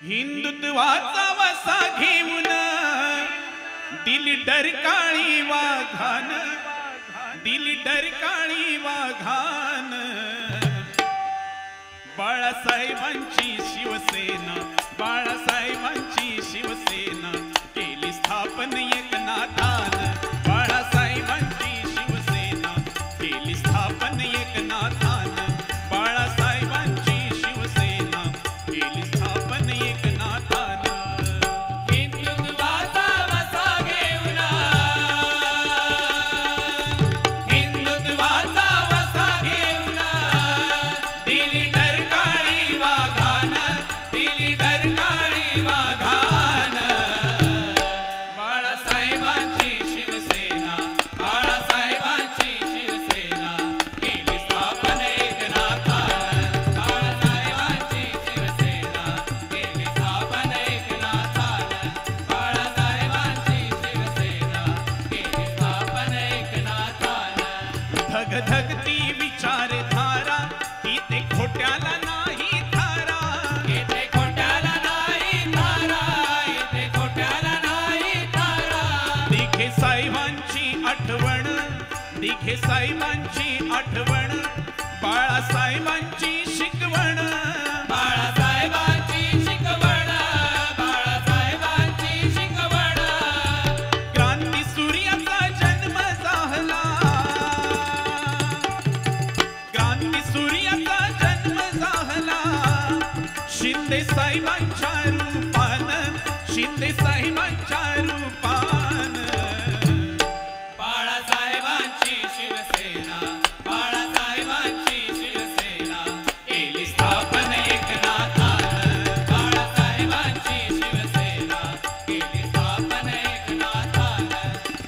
हिंदुत्वाचा वसा घेऊन दिली डरकाळी वाघान, दिली डरकाळी वाघान. बाळासाहेबांची शिवसेना, बाळासाहेबांची शिवसेना केली स्थापन एकनाथान. बाळासाहेबांची शिवसेना केली स्थापन एकनाथान. बाळासाहेबांची शिवसेना केली स्थापन एकनाथान. हिंदुत्वाचा वसा घेऊन, हिंदुत्वाचा वसा घेऊन दिली डरकाळी वाघान, दिली डरकाळी वाघान. बाळासाहेबांची शिवसेना, बाळासाहेबांची शिवसेना केली स्थापन एकनाथान. बाळासाहेबांची शिवसेना केली स्थापन एकनाथान. बाळासाहेबांची शिवसेना केली स्थापन एकनाथान. धगधगती विचारधारा इथे खोट्याला नाही थारा, इथे खोट्याला नाही तारा, इथे खोट्याला नाही तारा. दिघे साहेबांची आठवण, दिघे साहेबांची आठवण, बाळासाहेबांची शिकवण. बाळासाहेबांची शिकवण, बाळासाहेबांची शिकवण. क्रांती सूर्याचा जन्म झाला, क्रांती सूर्याचा जन्म झाला. शिंदे साहेबांच्या रूपान, शिंदे साहेबांच्या रूपान. बाळासाहेबांची शिवसेना, बाळासाहेबांची शिवसेना केली स्थापन एकनाथान. बाळासाहेबांची शिवसेना केली स्थापन एकनाथान.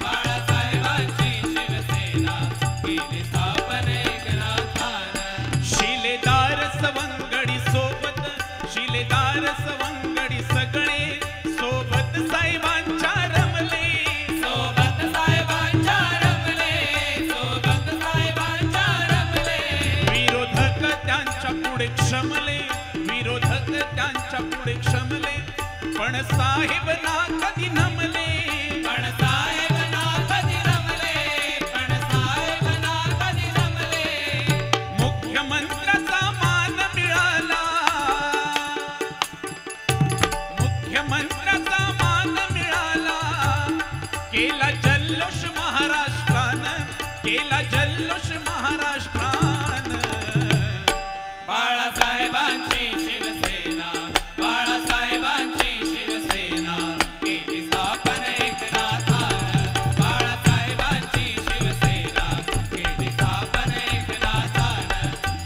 बाळासाहेबांची शिवसेना केली स्थापन एकनाथान. शिलेदार सवंगडी सोबत, शिलेदार सवंगडी सगळे सोबत साहेबांच्या रमले. सोबत साहेबांच्या रमले, सोबत साहेबांच्या रमले. विरोधक त्यांच्या पुढे क्षमले, विरोधक त्यांच्या पुढे क्षमले, पण साहेब ना कधी नमले. पण साहेब ना कधी रमले, पण साहेब ना कधी रमले. मुख्यमंत्र्याचा मान मिळाला, मुख्यमंत्र्याचा मान मिळाला. केला जल्लोष महाराष्ट्रानं, केला जल्लोष महाराष्ट्रानं. बाळासाहेबांची शिवसेना, बाळासाहेबांची शिवसेना केली स्थापन एकनाथान. बाळासाहेबांची शिवसेना केली स्थापन एकनाथान.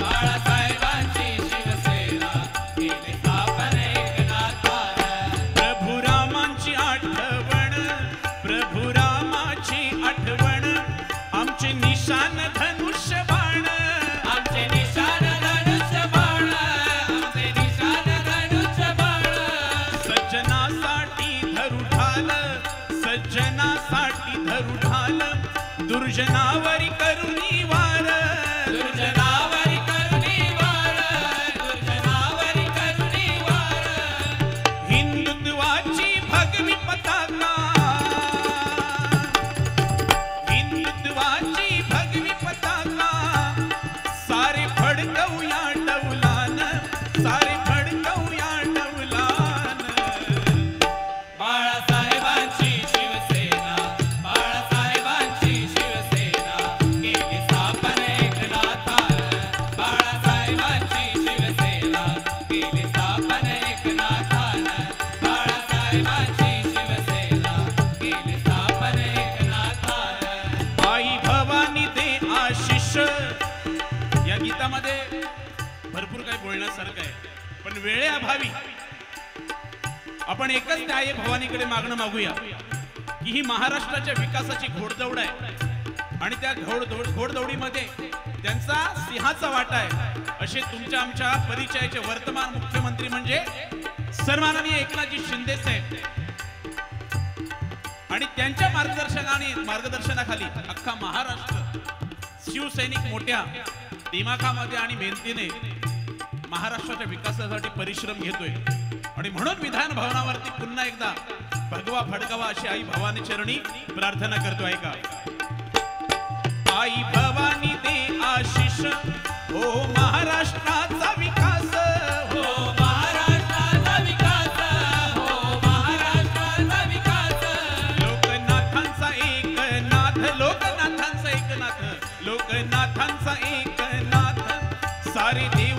बाळासाहेबांची शिवसेना केली स्थापन एकनाथान. प्रभू रामांची आठवण, प्रभू रामाची आठवण. आमचे निशान धनुष्य बाण, आमचे निशाण धनुष्य बाण, आमचे निशाण धनुष्य बाण. सज्जनासाठी धरू ढाल, सज्जनासाठी धरू ढाल. दुर्जनावरी करुणी वार, दुर्जनावरी करुणी वार, दुर्जनावरी करुणी वार. हिंदुत्वाची भगवी पताका, हिंदुत्वाची भगवी पताका. सारे फडकवूया डौलान, सारे फडकवूया डौलान. बाळासाहेबांची शिवसेना, बाळासाहेबांची शिवसेना केली स्थापन एकनाथान. बाळासाहेबांची शिवसेना केली स्थापन एकनाथान. बाळासाहेबांची शिवसेना केली स्थापन एकनाथान. आई भवानी दे आशिष. या गीतामध्ये भरपूर काही बोलण्यासारखं आहे, पण वेळेअभावी आपण एकच त्या आई भवानीकडे मागणं मागूया की ही महाराष्ट्राच्या विकासाची घोडदौड आहे आणि त्या घोडदौडीमध्ये त्यांचा सिंहाचा वाटा आहे. असे तुमच्या आमच्या परिचयाचे वर्तमान मुख्यमंत्री म्हणजे सन्माननीय एकनाथजी शिंदे साहेब. आणि त्यांच्या मार्गदर्शनाखाली अख्खा महाराष्ट्र शिवसैनिक मोठ्या दिमाखामध्ये आणि मेहनतीने महाराष्ट्राच्या विकासासाठी परिश्रम घेतोय. आणि म्हणून विधान भवनावरती पुन्हा एकदा भगवा फडकावा अशी आई भवानी चरणी प्रार्थना करतो आहे का? आई भवानी दे आशिष हो महाराष्ट्राचा विकास हो महाराष्ट्राचा विकास हो महाराष्ट्राचा विकास लोकनाथांचा एकनाथ लोकनाथांचा एकनाथ लोकनाथांचा एकनाथ सारे देव